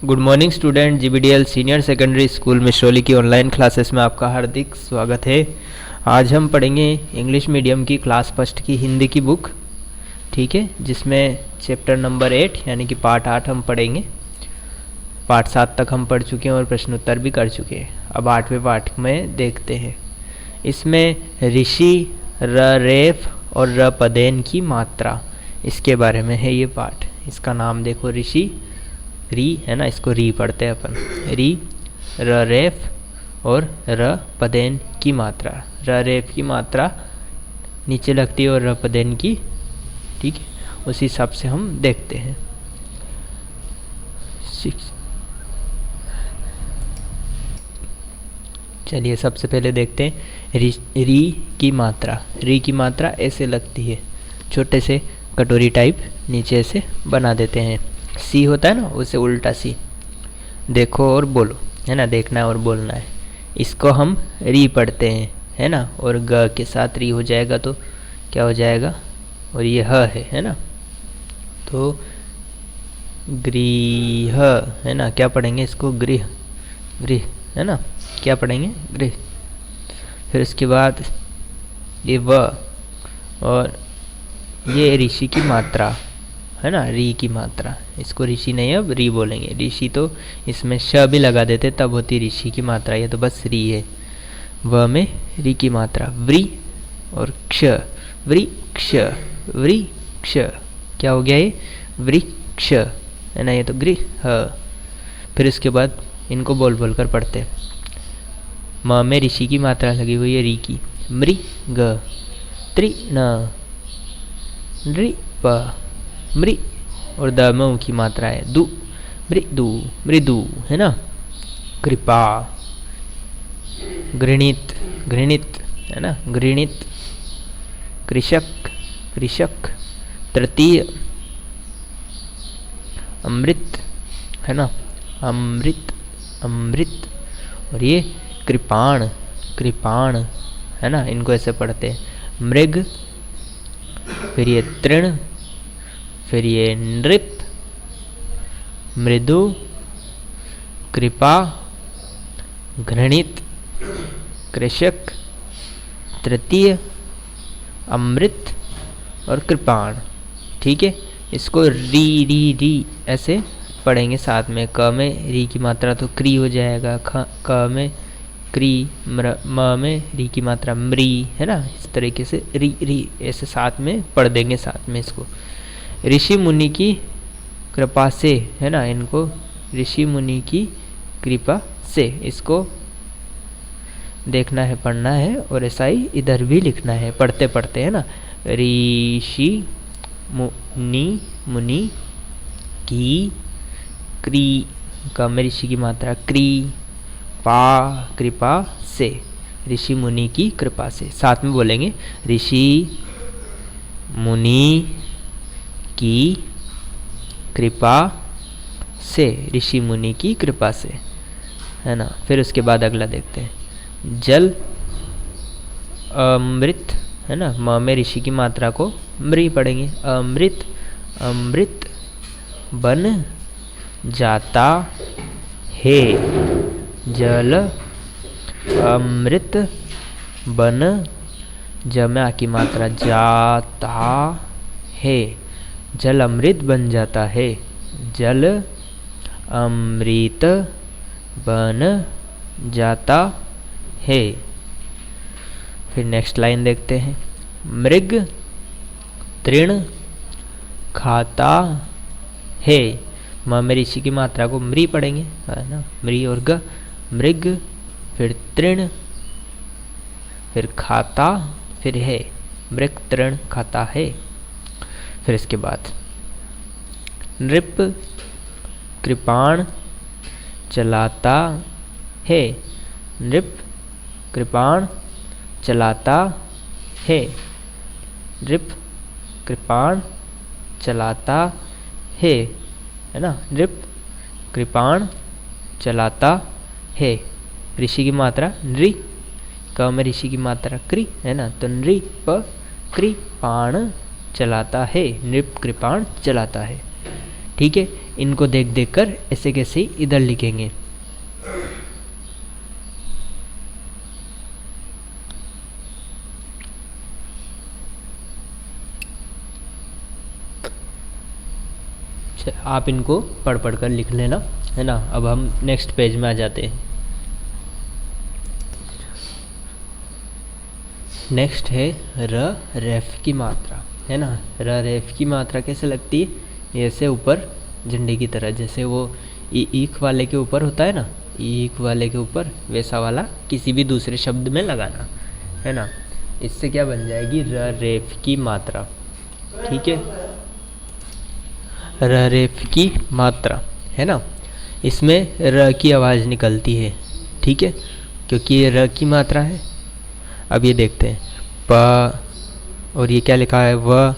Good morning student. GBDL senior secondary school Mishrauli की online classes में आपका हार्दिक स्वागत है। आज हम पढ़ेंगे इंग्लिश मीडियम की क्लास फर्स्ट की हिंदी की बुक, ठीक है, जिसमें चैप्टर नंबर 8 यानी कि पार्ट 8 हम पढ़ेंगे। पार्ट 7 तक हम पढ़ चुके हैं और प्रश्न उत्तर भी कर चुके हैं। अब 8वें पार्ट में देखते हैं। इसमें ऋषि, रेफ और रपदेन की मात्रा, इसके बारे में है ये पार्ट। इसका नाम देखो, ऋषि, री है ना, इसको री पढ़ते हैं अपन। री, रेफ और रपदेन की मात्रा। रेफ की मात्रा नीचे लगती है और रपदेन की, ठीक है, उसी हिसाब से हम देखते हैं। चलिए सबसे पहले देखते हैं री की मात्रा। री की मात्रा ऐसे लगती है, छोटे से कटोरी टाइप नीचे से बना देते हैं। सी होता है ना, उसे उल्टा सी देखो और बोलो, है ना, देखना है और बोलना है। इसको हम री पढ़ते हैं, है ना, और ग के साथ री हो जाएगा तो क्या हो जाएगा, और ये ह है ना, तो गृह, है ना, क्या पढ़ेंगे इसको, गृह, गृह, है ना, क्या पढ़ेंगे, गृह। फिर उसके बाद ये व, और ये ऋषि की मात्रा, है ना, री की मात्रा। इसको ऋषि नहीं, अब री बोलेंगे। ऋषि तो इसमें श भी लगा देते तब होती ऋषि की मात्रा, ये तो बस री है। व में री की मात्रा व्री और क्ष, वृक्ष, वृक्ष, क्या हो गया ये, वृक्ष, है ना, ये तो गृह। फिर उसके बाद इनको बोल बोल कर पढ़ते हैं। म में ऋषि की मात्रा लगी हुई है, री की। मृग, तृण, नृप, मृ, और द में की मात्रा है दु, मृदु, मृदु, है ना। कृपा, घृणित, घृणित, है ना, घृणित। कृषक, कृषक। तृतीय, अमृत, है ना, अमृत, अमृत। और ये कृपाण, कृपाण, है ना, इनको ऐसे पढ़ते हैं। मृग, फिर ये तृण, फिर ये नृप, मृदु, कृपा, घृणित, कृषक, तृतीय, अमृत और कृपाण, ठीक है। इसको री री री ऐसे पढ़ेंगे साथ में। क में री की मात्रा तो क्री हो जाएगा, क में क्री, म में री की मात्रा मृ, है ना, इस तरीके से री री ऐसे साथ में पढ़ देंगे साथ में इसको। ऋषि मुनि की कृपा से, है ना, इनको ऋषि मुनि की कृपा से, इसको देखना है, पढ़ना है, और ऐसा ही इधर भी लिखना है पढ़ते पढ़ते, है ना। ऋषि मुनि, मुनि की क्री, का में ऋषि की मात्रा क्री, पा, कृपा से, ऋषि मुनि की कृपा से। साथ में बोलेंगे, ऋषि मुनि की कृपा से, ऋषि मुनि की कृपा से, है ना। फिर उसके बाद अगला देखते हैं। जल, अमृत, है ना, म में ऋषि की मात्रा को मृ पढ़ेंगे। अमृत, अमृत बन जाता है, जल अमृत बन, ज में आ की मात्रा जाता है, जल अमृत बन जाता है, जल अमृत बन जाता है। फिर नेक्स्ट लाइन देखते हैं। मृग, तृण खाता है, म में ऋषि की मात्रा को मृ पढ़ेंगे, है ना, मृ और ग। मृग, फिर तृण, फिर खाता, फिर है, मृग तृण खाता है। फिर इसके बाद नृप, कृपाण चलाता है, नृप कृपाण चलाता है, नृप कृपाण चलाता है, है ना, नृप कृपाण चलाता है। ऋषि की मात्रा नृ, क में ऋषि की मात्रा क्रि, है ना, तो नृप कृपाण चलाता है, नृप कृपाण चलाता है। ठीक है, इनको देख देख कर ऐसे कैसे इधर लिखेंगे। आप इनको पढ़ पढ़ कर लिख लेना, है ना। अब हम नेक्स्ट पेज में आ जाते हैं। नेक्स्ट है र रेफ की मात्रा, है ना। र रेफ की मात्रा कैसे लगती है, ऐसे ऊपर झंडे की तरह, जैसे वो ईख वाले के ऊपर होता है ना, ईख वाले के ऊपर वैसा वाला किसी भी दूसरे शब्द में लगाना, है ना। इससे क्या बन जाएगी, र रेफ की मात्रा। ठीक है, र रेफ की मात्रा, है ना। इसमें र की आवाज़ निकलती है, ठीक है, क्योंकि ये र की मात्रा है। अब ये देखते हैं, प और ये क्या लिखा है, व,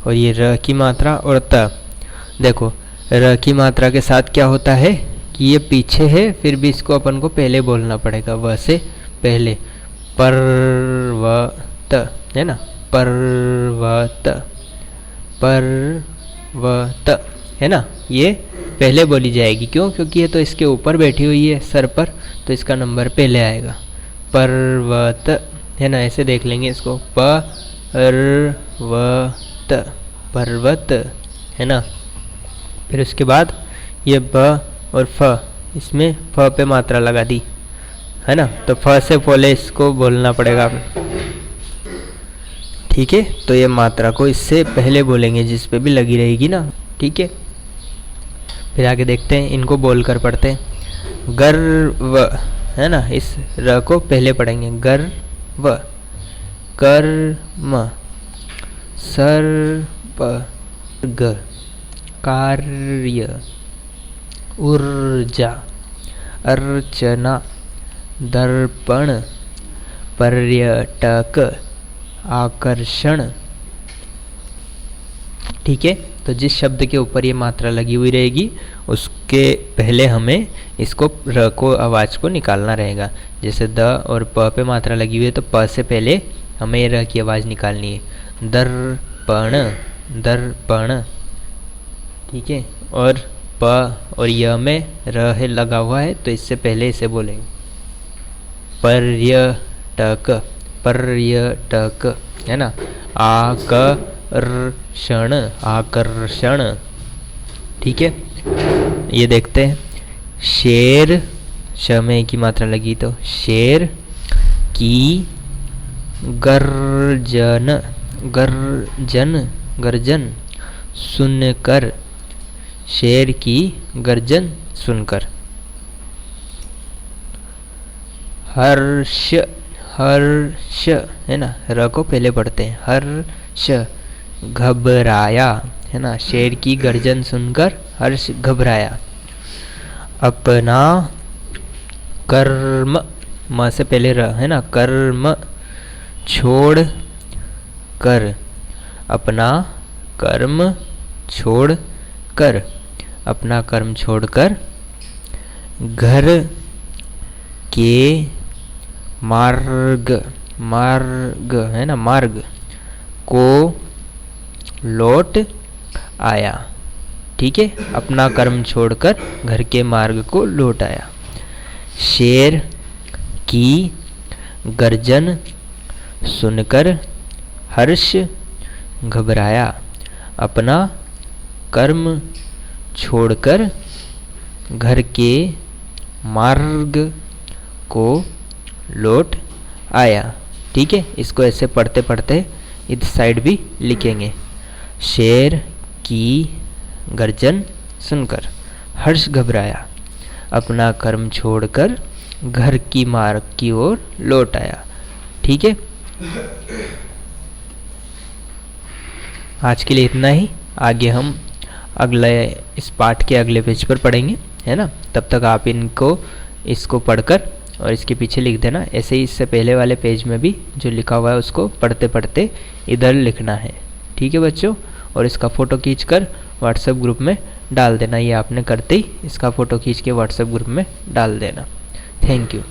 और ये र की मात्रा और त। देखो र की मात्रा के साथ क्या होता है कि ये पीछे है, फिर भी इसको अपन को पहले बोलना पड़ेगा, व से पहले। पर्वत, है ना, पर्वत, पर्वत, है ना। ये पहले बोली जाएगी, क्यों, क्योंकि ये तो इसके ऊपर बैठी हुई है सर पर, तो इसका नंबर पहले आएगा। पर्वत, है ना, ऐसे देख लेंगे इसको, पर्वत, पर्वत, है ना। फिर उसके बाद ये ब और फ, इसमें फ पे मात्रा लगा दी, है ना, तो फ से पहले इसको बोलना पड़ेगा, ठीक है। तो ये मात्रा को इससे पहले बोलेंगे, जिस पे भी लगी रहेगी ना, ठीक है। फिर आगे देखते हैं, इनको बोल कर पढ़ते हैं। गर्व, है ना, इस र को पहले पढ़ेंगे, गर्व, कर्म, सर्पग, कार्य, ऊर्जा, अर्चना, दर्पण, पर्यटक, आकर्षण। ठीक है, तो जिस शब्द के ऊपर ये मात्रा लगी हुई रहेगी उसके पहले हमें इसको र को आवाज़ को निकालना रहेगा। जैसे द और प पे मात्रा लगी हुई है तो प से पहले हमें र की आवाज़ निकालनी है, दर्पण, दर्पण, ठीक है। और प और य में र है लगा हुआ है, तो इससे पहले इसे बोलेंगे, पर्यटक, पर्यटक, है ना, आकर्षण, आकर्षण, ठीक है। ये देखते हैं, शेर, श में की मात्रा लगी तो शेर की गर्जन, गर्जन, गर्जन सुनकर, शेर की गर्जन सुनकर। हर्ष, हर्ष, है ना, र को पहले पढ़ते हैं, हर्ष, घबराया, है ना, शेर की गर्जन सुनकर हर्ष घबराया। अपना कर्म, म से पहले र, है ना, कर्म छोड़ कर, अपना कर्म छोड़ कर, अपना कर्म छोड़कर, घर के मार्ग, मार्ग, है ना, मार्ग को लौट आया, ठीक है, अपना कर्म छोड़कर घर के मार्ग को लौट आया। शेर की गर्जन सुनकर हर्ष घबराया, अपना कर्म छोड़कर घर के मार्ग को लौट आया, ठीक है। इसको ऐसे पढ़ते पढ़ते इस साइड भी लिखेंगे, शेर की गर्जन सुनकर हर्ष घबराया, अपना कर्म छोड़कर घर की मार्ग की ओर लौट आया, ठीक है। आज के लिए इतना ही, आगे हम अगले इस पाठ के अगले पेज पर पढ़ेंगे, है ना। तब तक आप इनको इसको पढ़कर और इसके पीछे लिख देना। ऐसे ही इससे पहले वाले पेज में भी जो लिखा हुआ है उसको पढ़ते पढ़ते इधर लिखना है, ठीक है बच्चों। और इसका फ़ोटो खींचकर व्हाट्सएप ग्रुप में डाल देना, ये आपने करते ही इसका फ़ोटो खींच के व्हाट्सएप ग्रुप में डाल देना। Thank you.